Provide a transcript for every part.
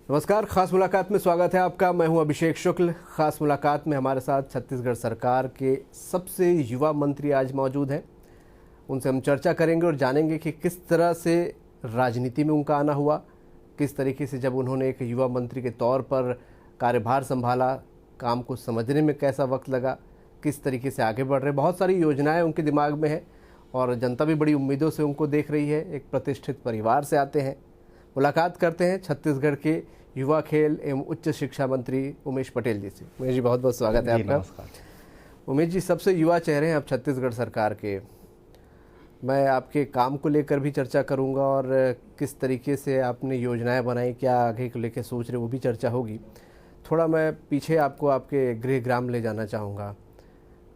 नमस्कार, खास मुलाकात में स्वागत है आपका। मैं हूं अभिषेक शुक्ल। खास मुलाकात में हमारे साथ छत्तीसगढ़ सरकार के सबसे युवा मंत्री आज मौजूद हैं। उनसे हम चर्चा करेंगे और जानेंगे कि किस तरह से राजनीति में उनका आना हुआ, किस तरीके से जब उन्होंने एक युवा मंत्री के तौर पर कार्यभार संभाला, काम को समझने में कैसा वक्त लगा, किस तरीके से आगे बढ़ रहे। बहुत सारी योजनाएं उनके दिमाग में है और जनता भी बड़ी उम्मीदों से उनको देख रही है। एक प्रतिष्ठित परिवार से आते हैं। मुलाकात करते हैं छत्तीसगढ़ के युवा, खेल एवं उच्च शिक्षा मंत्री उमेश पटेल जी से। उमेश जी, बहुत बहुत स्वागत है आपका। नमस्कार। उमेश जी, सबसे युवा चेहरे हैं अब छत्तीसगढ़ सरकार के। मैं आपके काम को लेकर भी चर्चा करूंगा और किस तरीके से आपने योजनाएं बनाई, क्या आगे को लेकर सोच रहे, वो भी चर्चा होगी। थोड़ा मैं पीछे आपको आपके गृह ग्राम ले जाना चाहूँगा।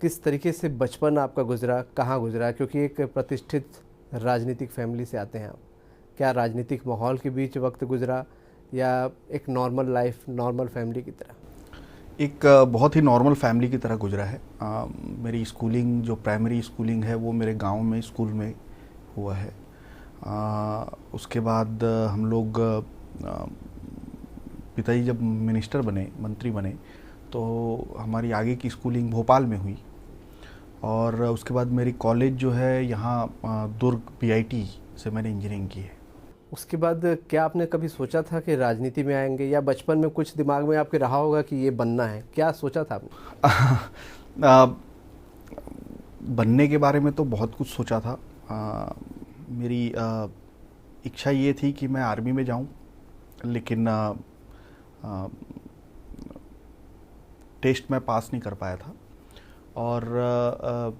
किस तरीके से बचपन आपका गुजरा, कहाँ गुजरा, क्योंकि एक प्रतिष्ठित राजनीतिक फैमिली से आते हैं आप। क्या राजनीतिक माहौल के बीच वक्त गुजरा या एक नॉर्मल लाइफ, नॉर्मल फैमिली की तरह? एक बहुत ही नॉर्मल फैमिली की तरह गुजरा है। मेरी स्कूलिंग, जो प्राइमरी स्कूलिंग है, वो मेरे गांव में स्कूल में हुआ है। उसके बाद हम लोग, पिताजी जब मिनिस्टर बने, मंत्री बने, तो हमारी आगे की स्कूलिंग भोपाल में हुई। और उसके बाद मेरी कॉलेज जो है यहाँ दुर्ग PIT से मैंने इंजीनियरिंग की है। उसके बाद क्या आपने कभी सोचा था कि राजनीति में आएंगे, या बचपन में कुछ दिमाग में आपके रहा होगा कि ये बनना है? क्या सोचा था आपने? बनने के बारे में तो बहुत कुछ सोचा था। मेरी इच्छा ये थी कि मैं आर्मी में जाऊं, लेकिन टेस्ट में पास नहीं कर पाया था। और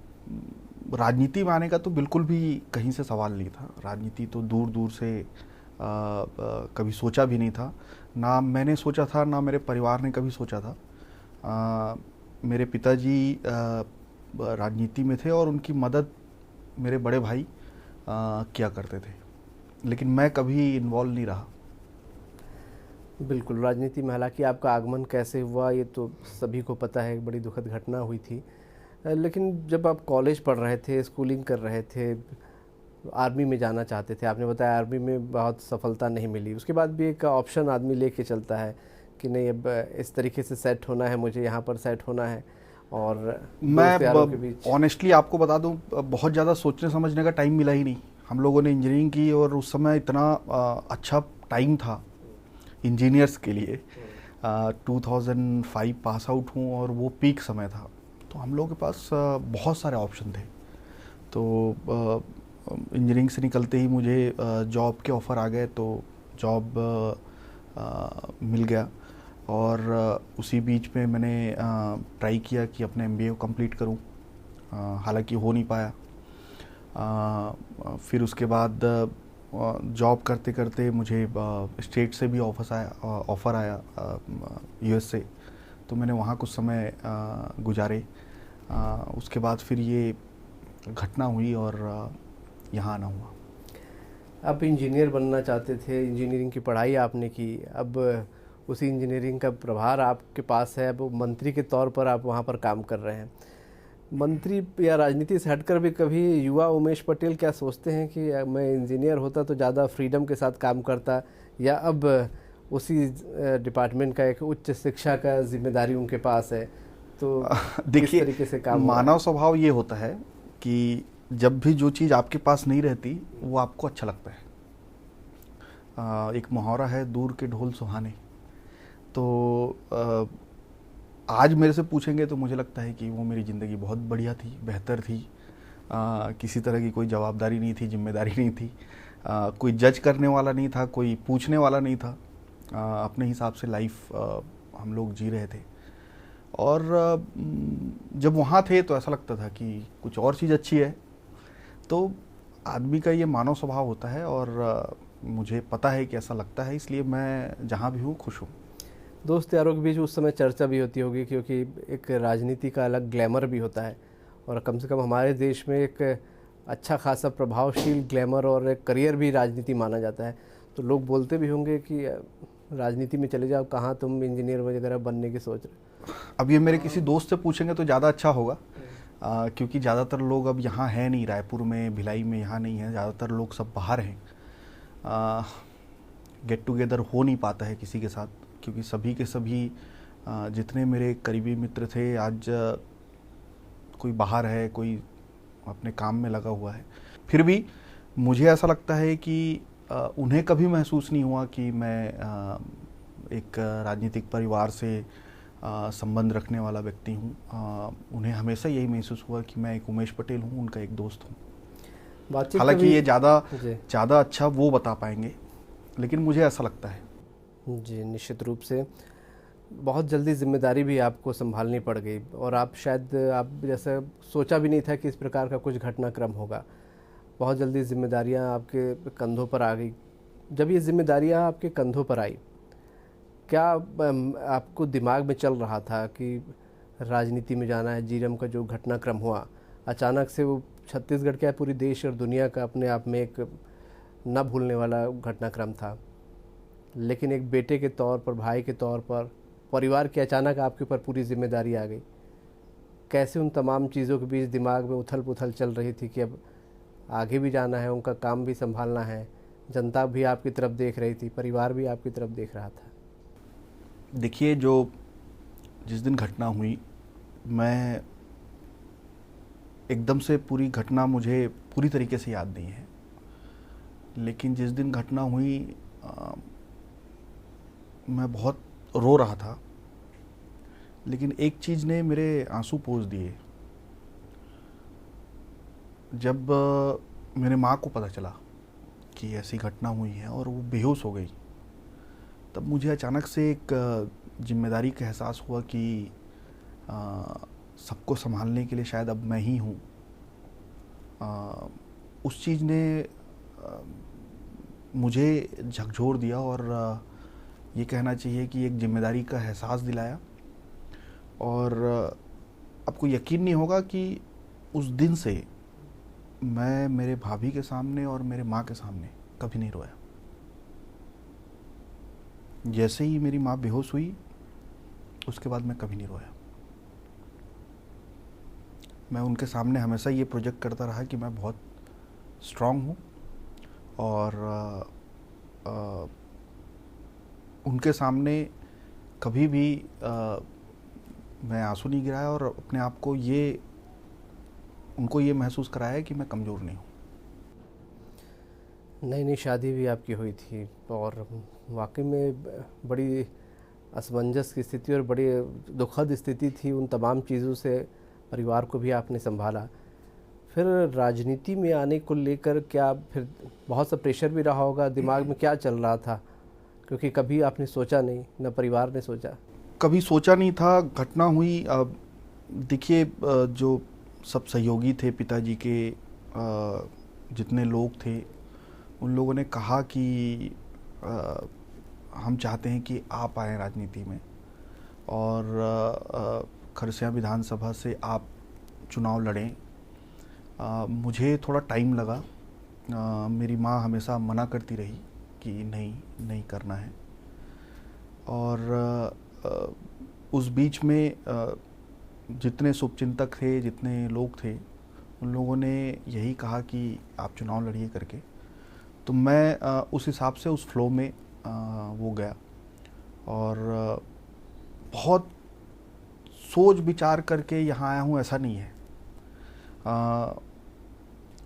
राजनीति में आने का तो बिल्कुल भी कहीं से सवाल नहीं था। राजनीति तो दूर दूर से कभी सोचा भी नहीं था। ना मैंने सोचा था, ना मेरे परिवार ने कभी सोचा था। मेरे पिताजी राजनीति में थे और उनकी मदद मेरे बड़े भाई किया करते थे, लेकिन मैं कभी इन्वॉल्व नहीं रहा। बिल्कुल, राजनीति में हालांकि आपका आगमन कैसे हुआ ये तो सभी को पता है, बड़ी दुखद घटना हुई थी। लेकिन जब आप कॉलेज पढ़ रहे थे, स्कूलिंग कर रहे थे, आर्मी में जाना चाहते थे, आपने बताया आर्मी में बहुत सफलता नहीं मिली। उसके बाद भी एक ऑप्शन आदमी लेके चलता है कि नहीं, अब इस तरीके से सेट होना है, मुझे यहाँ पर सेट होना है। और मैं ऑनेस्टली आपको बता दूं, बहुत ज़्यादा सोचने समझने का टाइम मिला ही नहीं। हम लोगों ने इंजीनियरिंग की और उस समय इतना अच्छा टाइम था इंजीनियर्स के लिए। 2005 पास आउट हूँ और वो पीक समय था, तो हम लोगों के पास बहुत सारे ऑप्शन थे। तो इंजीनियरिंग से निकलते ही मुझे जॉब के ऑफ़र आ गए, तो जॉब मिल गया। और उसी बीच में मैंने ट्राई किया कि अपने MBA को कंप्लीट करूं, हालांकि हो नहीं पाया। फिर उसके बाद जॉब करते करते मुझे स्टेट से भी ऑफ़र आया US से, तो मैंने वहाँ कुछ समय गुजारे। उसके बाद फिर ये घटना हुई और यहाँ आना हुआ। आप इंजीनियर बनना चाहते थे, इंजीनियरिंग की पढ़ाई आपने की, अब उसी इंजीनियरिंग का प्रभार आपके पास है, अब मंत्री के तौर पर आप वहाँ पर काम कर रहे हैं। मंत्री या राजनीति से हटकर भी कभी युवा उमेश पटेल क्या सोचते हैं कि मैं इंजीनियर होता तो ज़्यादा फ्रीडम के साथ काम करता, या अब उसी डिपार्टमेंट का एक उच्च शिक्षा का जिम्मेदारी उनके पास है, तो देखिए, तरीके से काम? मानव स्वभाव ये होता है कि जब भी जो चीज़ आपके पास नहीं रहती वो आपको अच्छा लगता है। एक मुहावरा है, दूर के ढोल सुहाने। तो आज मेरे से पूछेंगे तो मुझे लगता है कि वो मेरी ज़िंदगी बहुत बढ़िया थी, बेहतर थी। किसी तरह की कोई जवाबदारी नहीं थी, जिम्मेदारी नहीं थी। कोई जज करने वाला नहीं था, कोई पूछने वाला नहीं था। अपने हिसाब से लाइफ हम लोग जी रहे थे। और जब वहाँ थे तो ऐसा लगता था कि कुछ और चीज़ अच्छी है। तो आदमी का ये मानव स्वभाव होता है और मुझे पता है कि ऐसा लगता है, इसलिए मैं जहाँ भी हूँ खुश हूँ। दोस्त यारों के बीच उस समय चर्चा भी होती होगी, क्योंकि एक राजनीति का अलग ग्लैमर भी होता है, और कम से कम हमारे देश में एक अच्छा खासा प्रभावशील ग्लैमर और एक करियर भी राजनीति माना जाता है। तो लोग बोलते भी होंगे कि राजनीति में चले जाओ, कहाँ तुम इंजीनियर वगैरह बनने की सोच रहे? अब ये मेरे किसी दोस्त से पूछेंगे तो ज़्यादा अच्छा होगा, क्योंकि ज़्यादातर लोग अब यहाँ हैं नहीं, रायपुर में, भिलाई में यहाँ नहीं है, ज़्यादातर लोग सब बाहर हैं। गेट टुगेदर हो नहीं पाता है किसी के साथ, क्योंकि सभी के सभी जितने मेरे करीबी मित्र थे आज कोई बाहर है, कोई अपने काम में लगा हुआ है। फिर भी मुझे ऐसा लगता है कि उन्हें कभी महसूस नहीं हुआ कि मैं एक राजनीतिक परिवार से संबंध रखने वाला व्यक्ति हूँ। उन्हें हमेशा यही महसूस हुआ कि मैं एक उमेश पटेल हूँ, उनका एक दोस्त हूँ। हालांकि ये ज़्यादा अच्छा वो बता पाएंगे, लेकिन मुझे ऐसा लगता है। जी, निश्चित रूप से बहुत जल्दी जिम्मेदारी भी आपको संभालनी पड़ गई, और आप जैसे सोचा भी नहीं था कि इस प्रकार का कुछ घटनाक्रम होगा। बहुत जल्दी जिम्मेदारियां आपके कंधों पर आ गई। जब ये जिम्मेदारियां आपके कंधों पर आई, क्या आपको दिमाग में चल रहा था कि राजनीति में जाना है? जीरम का जो घटनाक्रम हुआ, अचानक से वो छत्तीसगढ़ क्या पूरी देश और दुनिया का अपने आप में एक न भूलने वाला घटनाक्रम था, लेकिन एक बेटे के तौर पर, भाई के तौर पर, परिवार की अचानक आपके ऊपर पूरी जिम्मेदारी आ गई। कैसे उन तमाम चीज़ों के बीच दिमाग में उथल पुथल चल रही थी कि अब आगे भी जाना है, उनका काम भी संभालना है, जनता भी आपकी तरफ देख रही थी, परिवार भी आपकी तरफ देख रहा था? देखिए, जिस दिन घटना हुई, मैं एकदम से पूरी घटना मुझे पूरी तरीके से याद नहीं है, लेकिन जिस दिन घटना हुई मैं बहुत रो रहा था, लेकिन एक चीज़ ने मेरे आंसू पोंछ दिए। जब मेरे माँ को पता चला कि ऐसी घटना हुई है और वो बेहोश हो गई, तब मुझे अचानक से एक जिम्मेदारी का एहसास हुआ कि सबको संभालने के लिए शायद अब मैं ही हूँ। उस चीज़ ने मुझे झकझोर दिया और ये कहना चाहिए कि एक जिम्मेदारी का एहसास दिलाया। और आपको यकीन नहीं होगा कि उस दिन से मैं मेरे भाभी के सामने और मेरे माँ के सामने कभी नहीं रोया। जैसे ही मेरी माँ बेहोश हुई, उसके बाद मैं कभी नहीं रोया। मैं उनके सामने हमेशा ये प्रोजेक्ट करता रहा कि मैं बहुत स्ट्रांग हूँ, और उनके सामने कभी भी मैं आंसू नहीं गिराया और अपने आप को उनको ये महसूस कराया कि मैं कमज़ोर नहीं हूँ। नई शादी भी आपकी हुई थी, और वाकई में बड़ी असमंजस की स्थिति और बड़ी दुखद स्थिति थी। उन तमाम चीज़ों से परिवार को भी आपने संभाला। फिर राजनीति में आने को लेकर क्या फिर बहुत सा प्रेशर भी रहा होगा? दिमाग में क्या चल रहा था? क्योंकि कभी आपने सोचा नहीं, न परिवार ने सोचा। कभी सोचा नहीं था। घटना हुई। देखिए, जो सब सहयोगी थे पिताजी के, जितने लोग थे, उन लोगों ने कहा कि हम चाहते हैं कि आप आएँ राजनीति में, और खरसिया विधानसभा से आप चुनाव लड़ें। मुझे थोड़ा टाइम लगा। मेरी माँ हमेशा मना करती रही कि नहीं करना है। और उस बीच में जितने शुभचिंतक थे, जितने लोग थे, उन लोगों ने यही कहा कि आप चुनाव लड़िए करके। तो मैं उस हिसाब से उस फ्लो में वो गया, और बहुत सोच विचार करके यहाँ आया हूँ, ऐसा नहीं है।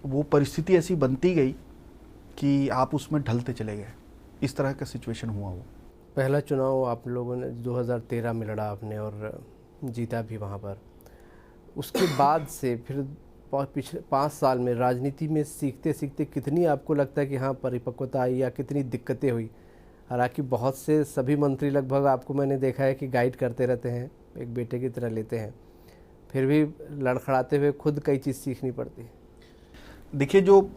वो परिस्थिति ऐसी बनती गई कि आप उसमें ढलते चले गए। इस तरह का सिचुएशन हुआ। वो पहला चुनाव आप लोगों ने 2013 में लड़ा आपने, और जीता भी वहाँ पर। उसके बाद से फिर पिछले 5 साल में राजनीति में सीखते सीखते कितनी आपको लगता है कि हाँ परिपक्वता आई, या कितनी दिक्कतें हुई? हालांकि बहुत से सभी मंत्री लगभग आपको मैंने देखा है कि गाइड करते रहते हैं, एक बेटे की तरह लेते हैं, फिर भी लड़खड़ाते हुए खुद कई चीज़ सीखनी पड़ती है। देखिए, जो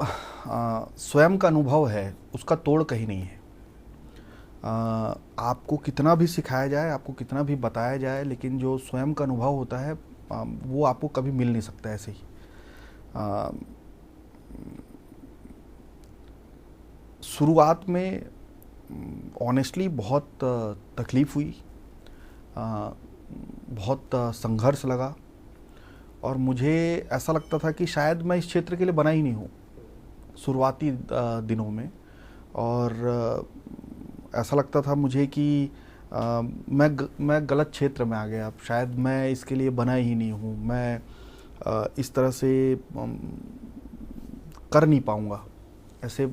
स्वयं का अनुभव है उसका तोड़ कहीं नहीं है। आपको कितना भी सिखाया जाए, आपको कितना भी बताया जाए, लेकिन जो स्वयं का अनुभव होता है वो आपको कभी मिल नहीं सकता ऐसे ही। शुरुआत में ऑनेस्टली बहुत तकलीफ़ हुई, बहुत संघर्ष लगा, और मुझे ऐसा लगता था कि शायद मैं इस क्षेत्र के लिए बना ही नहीं हूँ शुरुआती दिनों में। और ऐसा लगता था मुझे कि मैं गलत क्षेत्र में आ गया, अब शायद मैं इसके लिए बना ही नहीं हूँ, मैं इस तरह से कर नहीं पाऊँगा। ऐसे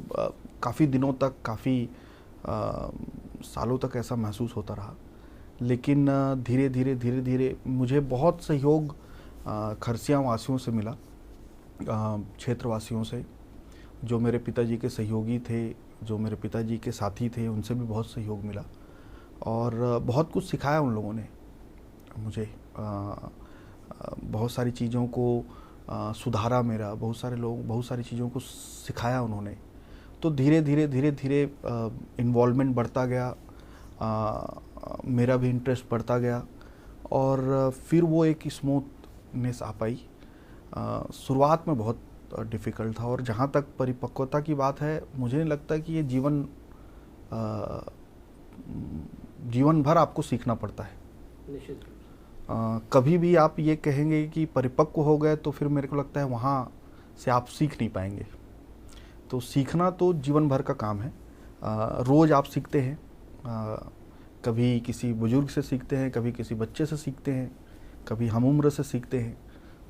काफ़ी दिनों तक, काफ़ी सालों तक ऐसा महसूस होता रहा। लेकिन धीरे धीरे मुझे बहुत सहयोग खरसिया वासियों से मिला, क्षेत्रवासियों से, जो मेरे पिताजी के सहयोगी थे, जो मेरे पिताजी के साथी थे, उनसे भी बहुत सहयोग मिला और बहुत कुछ सिखाया उन लोगों ने मुझे। बहुत सारी चीज़ों को सुधारा मेरा, बहुत सारी चीज़ों को सिखाया उन्होंने। तो धीरे धीरे इन्वॉल्वमेंट बढ़ता गया, मेरा भी इंटरेस्ट बढ़ता गया और फिर वो एक स्मूथनेस आ पाई। शुरुआत में बहुत डिफ़िकल्ट था और जहाँ तक परिपक्वता की बात है, मुझे नहीं लगता कि ये जीवन भर आपको सीखना पड़ता है। कभी भी आप ये कहेंगे कि परिपक्व हो गए तो फिर मेरे को लगता है वहाँ से आप सीख नहीं पाएंगे। तो सीखना तो जीवन भर का काम है। रोज़ आप सीखते हैं, कभी किसी बुजुर्ग से सीखते हैं, कभी किसी बच्चे से सीखते हैं, कभी हम उम्र से सीखते हैं।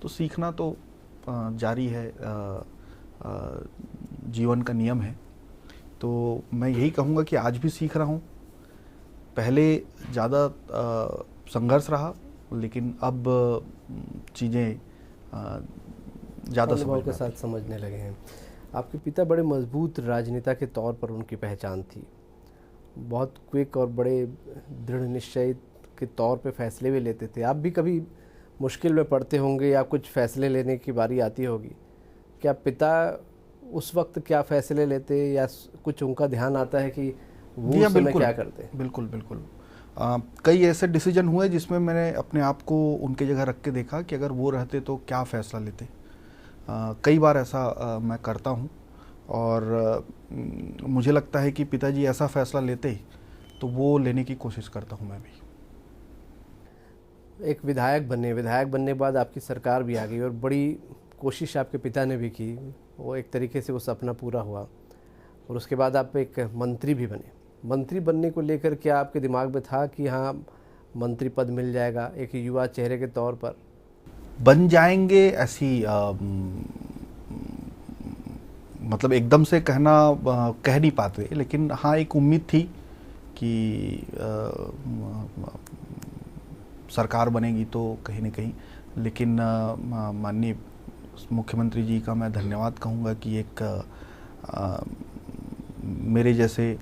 तो सीखना तो जारी है, जीवन का नियम है। तो मैं यही कहूँगा कि आज भी सीख रहा हूँ। पहले ज़्यादा संघर्ष रहा, लेकिन अब चीज़ें ज़्यादा अनुभव के साथ समझने लगे हैं। आपके पिता बड़े मजबूत राजनेता के तौर पर उनकी पहचान थी। बहुत क्विक और बड़े दृढ़ निश्चय के तौर पे फैसले भी लेते थे। आप भी कभी मुश्किल में पड़ते होंगे या कुछ फैसले लेने की बारी आती होगी, क्या पिता उस वक्त क्या फैसले लेते या कुछ उनका ध्यान आता है कि वो समय क्या करते? बिल्कुल। कई ऐसे डिसीजन हुए जिसमें मैंने अपने आप को उनके जगह रख के देखा कि अगर वो रहते तो क्या फ़ैसला लेते। कई बार ऐसा मैं करता हूँ और मुझे लगता है कि पिताजी ऐसा फ़ैसला लेते तो वो लेने की कोशिश करता हूँ मैं भी। एक विधायक बनने के बाद आपकी सरकार भी आ गई और बड़ी कोशिश आपके पिता ने भी की, वो एक तरीके से वो सपना पूरा हुआ और उसके बाद आप एक मंत्री भी बने। मंत्री बनने को लेकर क्या आपके दिमाग में था कि हाँ मंत्री पद मिल जाएगा एक युवा चेहरे के तौर पर? बन जाएंगे ऐसी मतलब एकदम से कह नहीं पाते, लेकिन हाँ एक उम्मीद थी कि सरकार बनेगी तो कहीं न कहीं। लेकिन माननीय मुख्यमंत्री जी का मैं धन्यवाद कहूँगा कि एक मेरे जैसे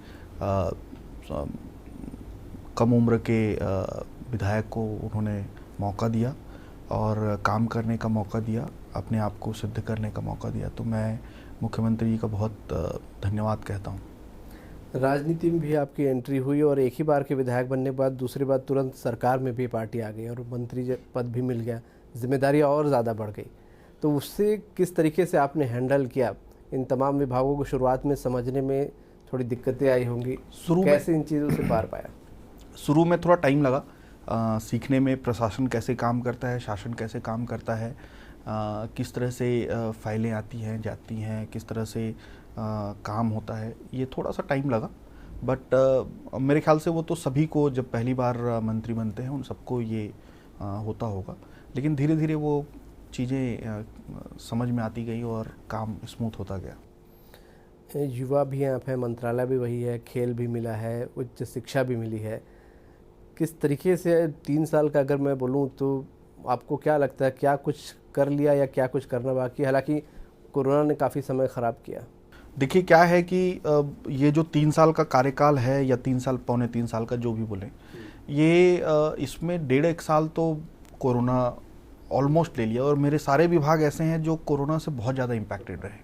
कम उम्र के विधायक को उन्होंने मौका दिया और काम करने का मौका दिया, अपने आप को सिद्ध करने का मौका दिया। तो मैं मुख्यमंत्री जी का बहुत धन्यवाद कहता हूँ। राजनीति में भी आपकी एंट्री हुई और एक ही बार के विधायक बनने के बाद दूसरी बार तुरंत सरकार में भी पार्टी आ गई और मंत्री पद भी मिल गया, जिम्मेदारी और ज़्यादा बढ़ गई। तो उससे किस तरीके से आपने हैंडल किया? इन तमाम विभागों को शुरुआत में समझने में थोड़ी दिक्कतें आई होंगी, कैसे इन चीज़ों से पार पाया? शुरू में थोड़ा टाइम लगा सीखने में, प्रशासन कैसे काम करता है, शासन कैसे काम करता है, किस तरह से फाइलें आती हैं जाती हैं, किस तरह से काम होता है, ये थोड़ा सा टाइम लगा। बट मेरे ख्याल से वो तो सभी को जब पहली बार मंत्री बनते हैं उन सबको ये होता होगा। लेकिन धीरे धीरे वो चीज़ें समझ में आती गई और काम स्मूथ होता गया। युवा भी आप हैं, मंत्रालय भी वही है, खेल भी मिला है, उच्च शिक्षा भी मिली है। किस तरीके से 3 साल का अगर मैं बोलूं तो आपको क्या लगता है, क्या कुछ कर लिया या क्या कुछ करना बाकी? हालांकि कोरोना ने काफ़ी समय ख़राब किया। देखिए क्या है कि ये जो 3 साल का कार्यकाल है या 3 साल पौने 3 साल का जो भी बोलें, ये इसमें 1.5 साल तो कोरोना ऑलमोस्ट ले लिया और मेरे सारे विभाग ऐसे हैं जो कोरोना से बहुत ज़्यादा इम्पैक्टेड रहे,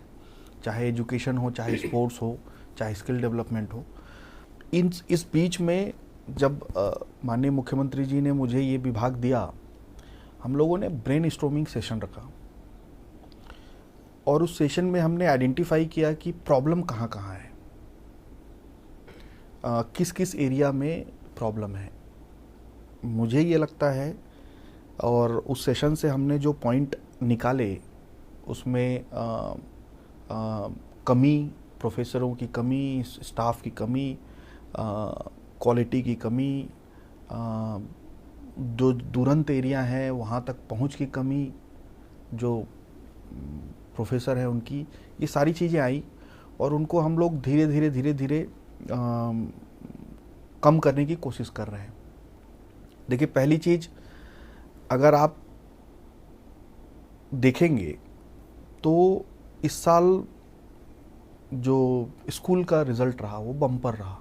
चाहे एजुकेशन हो, चाहे स्पोर्ट्स हो, चाहे स्किल डेवलपमेंट हो। इस बीच में जब माननीय मुख्यमंत्री जी ने मुझे ये विभाग दिया, हम लोगों ने ब्रेन स्टॉर्मिंग सेशन रखा और उस सेशन में हमने आइडेंटिफाई किया कि प्रॉब्लम कहाँ कहाँ है, किस किस एरिया में प्रॉब्लम है। मुझे ये लगता है और उस सेशन से हमने जो पॉइंट निकाले उसमें कमी, प्रोफेसरों की कमी, स्टाफ की कमी, क्वालिटी की कमी, जो दूरंत एरिया हैं वहाँ तक पहुँच की कमी, जो प्रोफेसर हैं उनकी, ये सारी चीज़ें आई और उनको हम लोग धीरे धीरे कम करने की कोशिश कर रहे हैं। देखिए, पहली चीज़ अगर आप देखेंगे तो इस साल जो स्कूल का रिज़ल्ट रहा वो बम्पर रहा।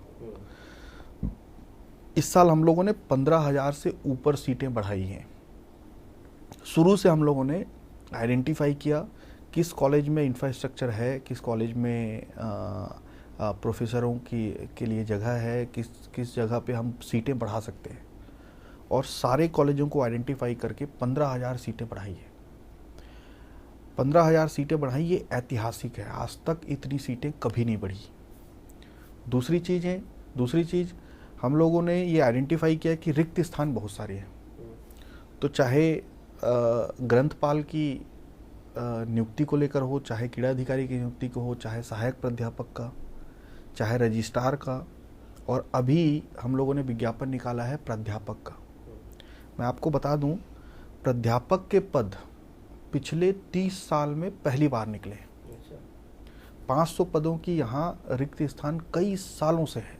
इस साल हम लोगों ने 15,000 से ऊपर सीटें बढ़ाई हैं। शुरू से हम लोगों ने आइडेंटिफाई किया किस कॉलेज में इंफ्रास्ट्रक्चर है, किस कॉलेज में प्रोफेसरों के लिए जगह है, किस जगह पे हम सीटें बढ़ा सकते हैं, और सारे कॉलेजों को आइडेंटिफाई करके 15,000 सीटें बढ़ाई है। 15,000 सीटें बढ़ाई, ये ऐतिहासिक है। आज तक इतनी सीटें कभी नहीं बढ़ी। दूसरी चीज़ हम लोगों ने ये आइडेंटिफाई किया कि रिक्त स्थान बहुत सारे हैं। तो चाहे ग्रंथपाल की नियुक्ति को लेकर हो, चाहे क्रीड़ा अधिकारी की नियुक्ति को हो, चाहे सहायक प्राध्यापक का, चाहे रजिस्ट्रार का, और अभी हम लोगों ने विज्ञापन निकाला है प्राध्यापक का। मैं आपको बता दूं, प्राध्यापक के पद पिछले 30 साल में पहली बार निकले। 500 पदों की यहाँ रिक्त स्थान कई सालों से है।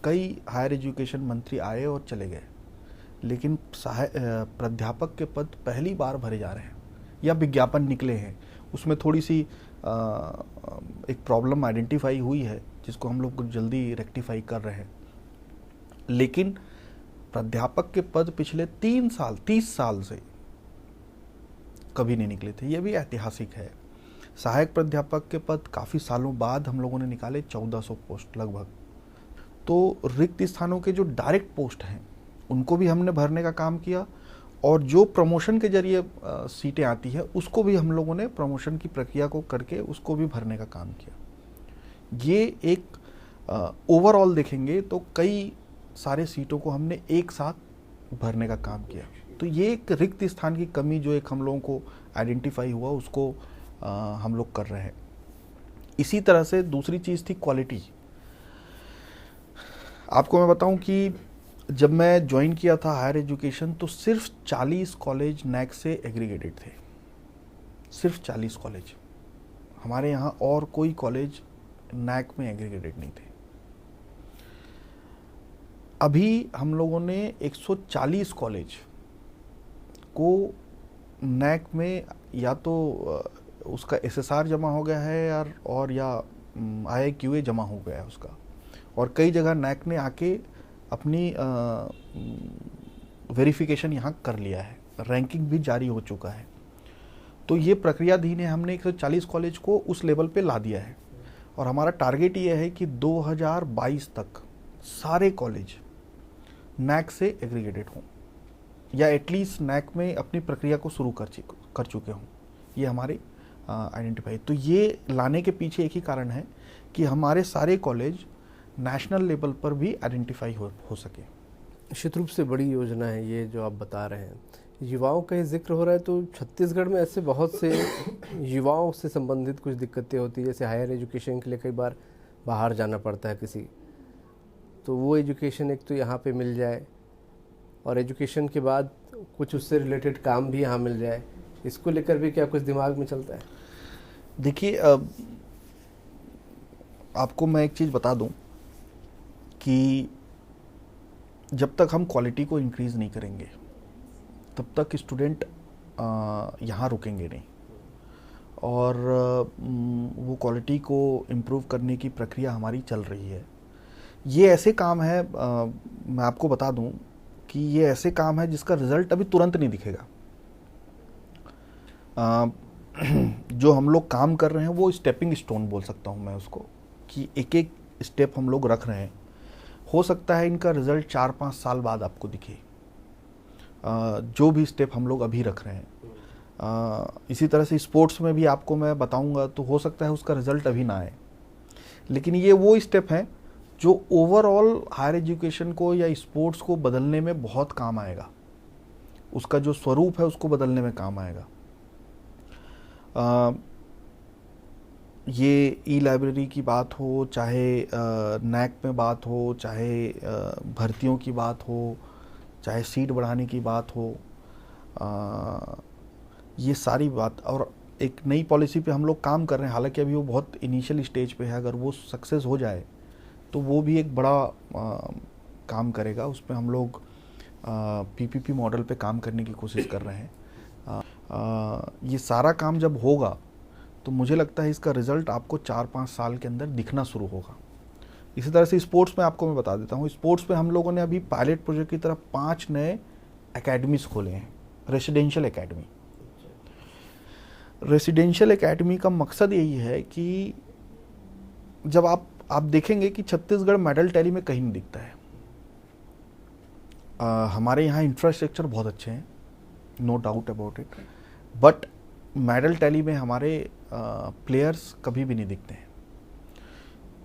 कई हायर एजुकेशन मंत्री आए और चले गए, लेकिन प्राध्यापक के पद पहली बार भरे जा रहे हैं या विज्ञापन निकले हैं। उसमें थोड़ी सी एक प्रॉब्लम आइडेंटिफाई हुई है जिसको हम लोग जल्दी रेक्टिफाई कर रहे हैं, लेकिन प्राध्यापक के पद पिछले 30 साल से कभी नहीं निकले थे। यह भी ऐतिहासिक है। सहायक प्राध्यापक के पद काफ़ी सालों बाद हम लोगों ने निकाले, 1400 पोस्ट लगभग। तो रिक्त स्थानों के जो डायरेक्ट पोस्ट हैं उनको भी हमने भरने का काम किया, और जो प्रमोशन के जरिए सीटें आती है उसको भी हम लोगों ने प्रमोशन की प्रक्रिया को करके उसको भी भरने का काम किया। ये एक ओवरऑल देखेंगे तो कई सारे सीटों को हमने एक साथ भरने का काम किया। तो ये एक रिक्त स्थान की कमी जो एक हम लोगों को आइडेंटिफाई हुआ, उसको हम लोग कर रहे हैं। इसी तरह से दूसरी चीज़ थी क्वालिटी। आपको मैं बताऊं कि जब मैं ज्वाइन किया था हायर एजुकेशन तो सिर्फ 40 कॉलेज नैक से एग्रीगेटेड थे, सिर्फ 40 कॉलेज। हमारे यहाँ और कोई कॉलेज नैक में एग्रीगेटेड नहीं थे। अभी हम लोगों ने 140 कॉलेज को नैक में या तो उसका एसएसआर जमा हो गया है और या IIQA जमा हो गया है उसका, और कई जगह नैक ने आके अपनी वेरिफिकेशन यहाँ कर लिया है, रैंकिंग भी जारी हो चुका है। तो ये प्रक्रियाधीन है। हमने 140 कॉलेज को उस लेवल पे ला दिया है, और हमारा टारगेट ये है कि 2022 तक सारे कॉलेज नैक से एग्रीगेटेड हों, या एटलीस्ट नैक में अपनी प्रक्रिया को शुरू कर चुके हों। ये हमारे आइडेंटिफाई। तो ये लाने के पीछे एक ही कारण है कि हमारे सारे कॉलेज नेशनल लेवल पर भी आइडेंटिफाई हो सके। निश्चित रूप से बड़ी योजना है ये जो आप बता रहे हैं। युवाओं का ही जिक्र हो रहा है, तो छत्तीसगढ़ में ऐसे बहुत से युवाओं से संबंधित कुछ दिक्कतें होती है, जैसे हायर एजुकेशन के लिए कई बार बाहर जाना पड़ता है किसी, तो वो एजुकेशन एक तो यहाँ पे मिल जाए, और एजुकेशन के बाद कुछ उससे रिलेटेड काम भी यहाँ मिल जाए, इसको लेकर भी क्या कुछ दिमाग में चलता है? देखिए, आपको मैं एक चीज़ बता दूं कि जब तक हम क्वालिटी को इंक्रीज़ नहीं करेंगे तब तक स्टूडेंट यहाँ रुकेंगे नहीं, और वो क्वालिटी को इम्प्रूव करने की प्रक्रिया हमारी चल रही है। ये ऐसे काम है, मैं आपको बता दूं कि ये ऐसे काम है जिसका रिज़ल्ट अभी तुरंत नहीं दिखेगा। जो हम लोग काम कर रहे हैं वो स्टेपिंग स्टोन बोल सकता हूँ मैं उसको, कि एक एक स्टेप हम लोग रख रहे हैं। हो सकता है इनका रिज़ल्ट 4-5 साल बाद आपको दिखे, जो भी स्टेप हम लोग अभी रख रहे हैं। इसी तरह से स्पोर्ट्स में भी आपको मैं बताऊंगा, तो हो सकता है उसका रिज़ल्ट अभी ना आए, लेकिन ये वो स्टेप हैं जो ओवरऑल हायर एजुकेशन को या स्पोर्ट्स को बदलने में बहुत काम आएगा। उसका जो स्वरूप है उसको बदलने में काम आएगा। ये ई लाइब्रेरी की बात हो, चाहे नैक में बात हो, चाहे भर्तियों की बात हो, चाहे सीट बढ़ाने की बात हो, ये सारी बात, और एक नई पॉलिसी पे हम लोग काम कर रहे हैं। हालांकि अभी वो बहुत इनिशियल स्टेज पे है, अगर वो सक्सेस हो जाए तो वो भी एक बड़ा काम करेगा। उस पर हम लोग पीपीपी मॉडल पे काम करने की कोशिश कर रहे हैं। ये सारा काम जब होगा तो मुझे लगता है इसका रिजल्ट आपको 4-5 साल के अंदर दिखना शुरू होगा। इसी तरह से स्पोर्ट्स में आपको मैं बता देता हूँ, स्पोर्ट्स में हम लोगों ने अभी पायलट प्रोजेक्ट की तरफ 5 नए एकेडमीज खोले हैं, रेसिडेंशियल एकेडमी। रेसिडेंशियल एकेडमी का मकसद यही है कि जब आप देखेंगे कि छत्तीसगढ़ मेडल टैली में कहीं नहीं दिखता है। हमारे यहाँ इंफ्रास्ट्रक्चर बहुत अच्छे हैं, no doubt about it, but medal tally में हमारे प्लेयर्स कभी भी नहीं दिखते हैं।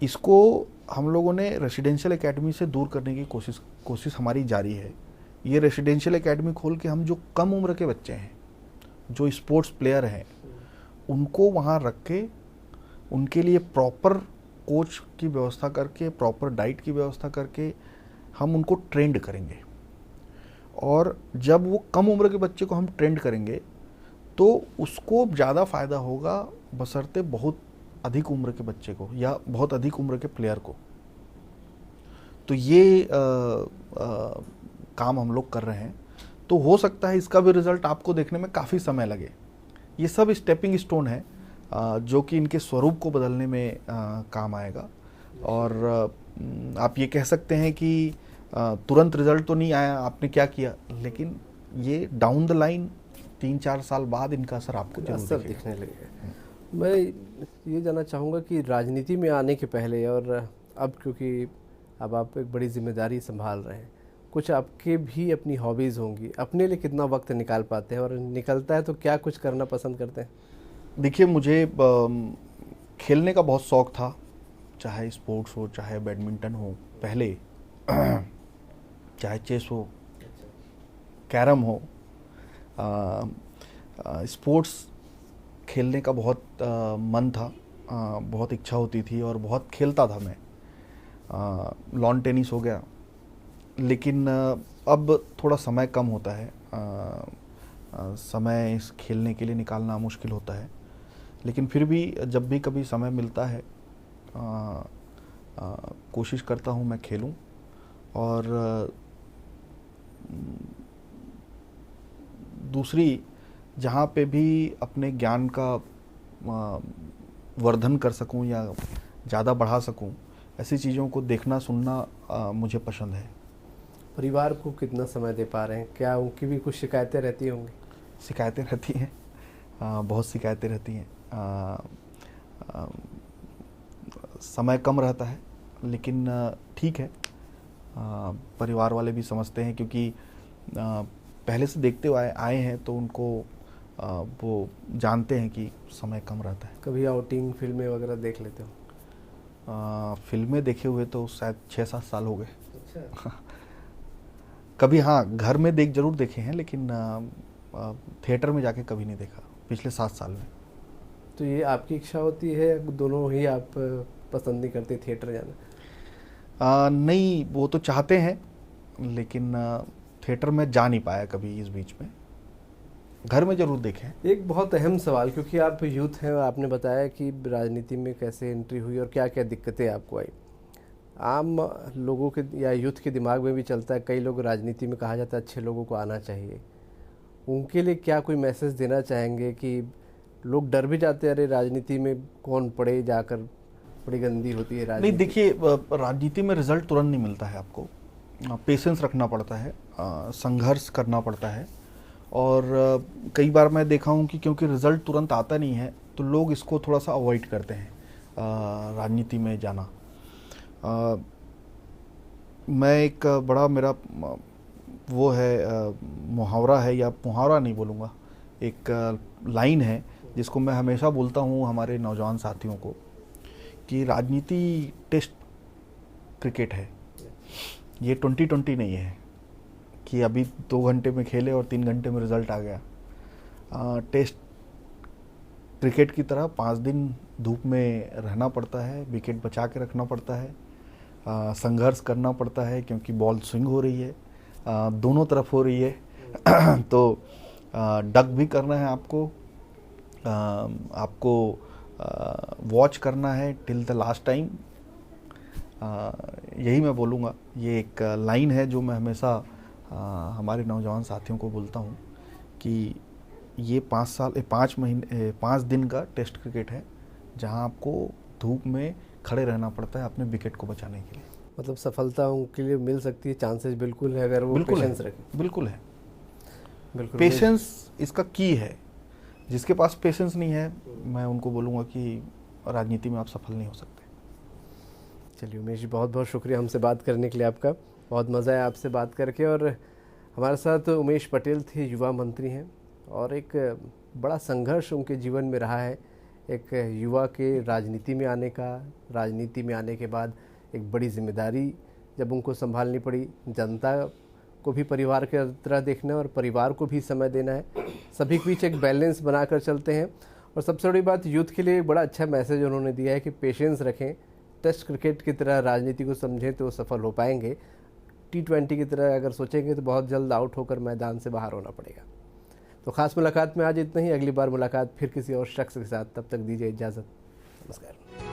इसको हम लोगों ने रेसिडेंशियल एकेडमी से दूर करने की कोशिश हमारी जारी है। ये रेसिडेंशियल एकेडमी खोल के हम जो कम उम्र के बच्चे हैं, जो स्पोर्ट्स प्लेयर हैं, उनको वहाँ रख के उनके लिए प्रॉपर कोच की व्यवस्था करके, प्रॉपर डाइट की व्यवस्था करके हम उनको ट्रेंड करेंगे। और जब वो कम उम्र के बच्चे को हम ट्रेंड करेंगे तो उसको ज़्यादा फ़ायदा होगा बशर्ते बहुत अधिक उम्र के बच्चे को या बहुत अधिक उम्र के प्लेयर को। तो ये काम हम लोग कर रहे हैं। तो हो सकता है इसका भी रिज़ल्ट आपको देखने में काफ़ी समय लगे। ये सब स्टेपिंग स्टोन है जो कि इनके स्वरूप को बदलने में काम आएगा। और आप ये कह सकते हैं कि तुरंत रिजल्ट तो नहीं आया, आपने क्या किया, लेकिन ये डाउन द लाइन 3-4 साल बाद इनका असर आपको जरूर दिखने लगेगा। मैं ये जानना चाहूँगा कि राजनीति में आने के पहले और अब, क्योंकि अब आप एक बड़ी जिम्मेदारी संभाल रहे हैं, कुछ आपके भी अपनी हॉबीज़ होंगी, अपने लिए कितना वक्त निकाल पाते हैं, और निकलता है तो क्या कुछ करना पसंद करते हैं? देखिए, मुझे खेलने का बहुत शौक़ था, चाहे स्पोर्ट्स हो, चाहे बैडमिंटन हो पहले, चाहे चेस हो, कैरम हो। स्पोर्ट्स खेलने का बहुत मन था, बहुत इच्छा होती थी और बहुत खेलता था मैं। लॉन टेनिस हो गया, लेकिन अब थोड़ा समय कम होता है, समय इस खेलने के लिए निकालना मुश्किल होता है। लेकिन फिर भी जब भी कभी समय मिलता है कोशिश करता हूँ मैं खेलूँ। और दूसरी, जहाँ पे भी अपने ज्ञान का वर्धन कर सकूं या ज़्यादा बढ़ा सकूं, ऐसी चीज़ों को देखना सुनना मुझे पसंद है। परिवार को कितना समय दे पा रहे हैं? क्या उनकी भी कुछ शिकायतें रहती होंगी? शिकायतें रहती हैं, बहुत शिकायतें रहती हैं। समय कम रहता है, लेकिन ठीक है, परिवार वाले भी समझते हैं, क्योंकि पहले से देखते हुए आए हैं, तो उनको वो जानते हैं कि समय कम रहता है। कभी आउटिंग, फिल्में वगैरह देख लेते हो? फिल्में देखे हुए तो शायद 6-7 साल हो गए। अच्छा। कभी हाँ, घर में जरूर देखे हैं, लेकिन थिएटर में जाके कभी नहीं देखा पिछले 7 साल में। तो ये आपकी इच्छा होती है, दोनों ही आप पसंद नहीं करते थिएटर जाना? नहीं, वो तो चाहते हैं, लेकिन थिएटर में जा नहीं पाया कभी इस बीच में। घर में जरूर देखें। एक बहुत अहम सवाल, क्योंकि आप यूथ हैं, आपने बताया कि राजनीति में कैसे एंट्री हुई और क्या क्या दिक्कतें आपको आई। आम लोगों के या यूथ के दिमाग में भी चलता है, कई लोग राजनीति में कहा जाता है अच्छे लोगों को आना चाहिए, उनके लिए क्या कोई मैसेज देना चाहेंगे? कि लोग डर भी जाते हैं, अरे राजनीति में कौन पड़े जाकर, बड़ी गंदी होती है राजनीति। नहीं, देखिए, राजनीति में रिजल्ट तुरंत नहीं मिलता है, आपको पेशेंस रखना पड़ता है, संघर्ष करना पड़ता है। और कई बार मैं देखा हूँ कि क्योंकि रिजल्ट तुरंत आता नहीं है, तो लोग इसको थोड़ा सा अवॉइड करते हैं राजनीति में जाना। मैं एक बड़ा मेरा वो है मुहावरा है, या मुहावरा नहीं बोलूँगा, एक लाइन है जिसको मैं हमेशा बोलता हूँ हमारे नौजवान साथियों को, कि राजनीति टेस्ट क्रिकेट है, ये 2020 नहीं है कि अभी 2 घंटे में खेले और 3 घंटे में रिजल्ट आ गया। टेस्ट क्रिकेट की तरह 5 दिन धूप में रहना पड़ता है, विकेट बचा के रखना पड़ता है, संघर्ष करना पड़ता है क्योंकि बॉल स्विंग हो रही है, दोनों तरफ हो रही है तो डक भी करना है आपको वॉच करना है टिल द लास्ट टाइम। यही मैं बोलूँगा। ये एक लाइन है जो मैं हमेशा हमारे नौजवान साथियों को बोलता हूँ कि ये 5 दिन का टेस्ट क्रिकेट है जहाँ आपको धूप में खड़े रहना पड़ता है अपने विकेट को बचाने के लिए। मतलब सफलता उनके लिए मिल सकती है, चांसेस बिल्कुल है अगर वो पेशेंस रखें। बिल्कुल है, बिल्कुल। पेशेंस इसका की है। जिसके पास पेशेंस नहीं है, मैं उनको बोलूँगा कि राजनीति में आप सफल नहीं हो सकते। चलिए उमेश जी, बहुत बहुत शुक्रिया हमसे बात करने के लिए आपका। बहुत मज़ा आया आपसे बात करके। और हमारे साथ उमेश पटेल थे, युवा मंत्री हैं, और एक बड़ा संघर्ष उनके जीवन में रहा है एक युवा के राजनीति में आने का। राजनीति में आने के बाद एक बड़ी जिम्मेदारी जब उनको संभालनी पड़ी, जनता को भी परिवार के तरह देखना है और परिवार को भी समय देना है, सभी के बीच एक बैलेंस बनाकर चलते हैं। और सबसे बड़ी बात, यूथ के लिए एक बड़ा अच्छा मैसेज उन्होंने दिया है कि पेशेंस रखें, टेस्ट क्रिकेट की तरह राजनीति को समझें तो सफल हो पाएंगे। T20 की तरह अगर सोचेंगे तो बहुत जल्द आउट होकर मैदान से बाहर होना पड़ेगा। तो खास मुलाकात में आज इतना ही। अगली बार मुलाकात फिर किसी और शख्स के साथ। तब तक दीजिए इजाज़त। नमस्कार।